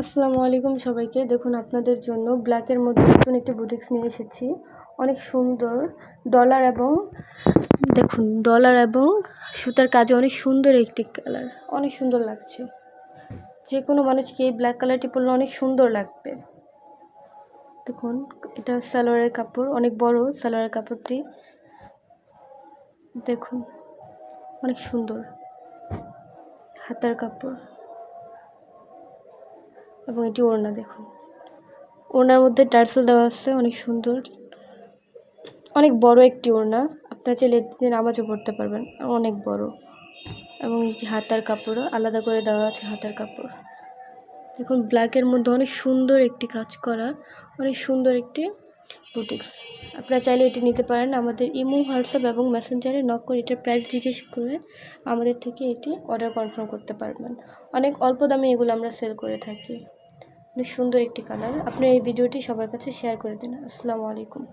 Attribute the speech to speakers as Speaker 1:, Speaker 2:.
Speaker 1: আসসালামু আলাইকুম সবাইকে। দেখুন আপনাদের জন্য ব্ল্যাকের মধ্যে নতুন একটি বুটিক্স নিয়ে এসেছি। অনেক সুন্দর ডলার এবং সুতার কাজে অনেক সুন্দর একটি কালার, অনেক সুন্দর লাগছে। যে কোনো মানুষকে এই ব্ল্যাক কালারটি পরলে অনেক সুন্দর লাগবে। দেখুন এটা সালোয়ারের কাপড়, অনেক বড় সালোয়ারের কাপড়টি। দেখুন অনেক সুন্দর হাতার কাপড় এবং এটি ওড়না। দেখুন ওড়নার মধ্যে টার্সেল দেওয়া আছে, অনেক সুন্দর, অনেক বড় একটি ওড়না। আপনারা চাইলে এটিতে নামাজও পড়তে পারবেন, অনেক বড়। এবং এই যে হাতার কাপড়ও আলাদা করে দেওয়া আছে, হাতার কাপড়। দেখুন ব্ল্যাকের মধ্যে অনেক সুন্দর একটি কাজ করা, অনেক সুন্দর একটি বুটিক্স। আপনারা চাইলে এটি নিতে পারেন। আমাদের ইমো, হোয়াটসঅ্যাপ এবং মেসেঞ্জারে নক করে এটার প্রাইস জিজ্ঞেস করে আমাদের থেকে এটি অর্ডার কনফার্ম করতে পারবেন। অনেক অল্প দামে এগুলো আমরা সেল করে থাকি। অনেক সুন্দর একটি কালার। আপনি এই ভিডিওটি সবার কাছে শেয়ার করে দিন। আসসালামু আলাইকুম।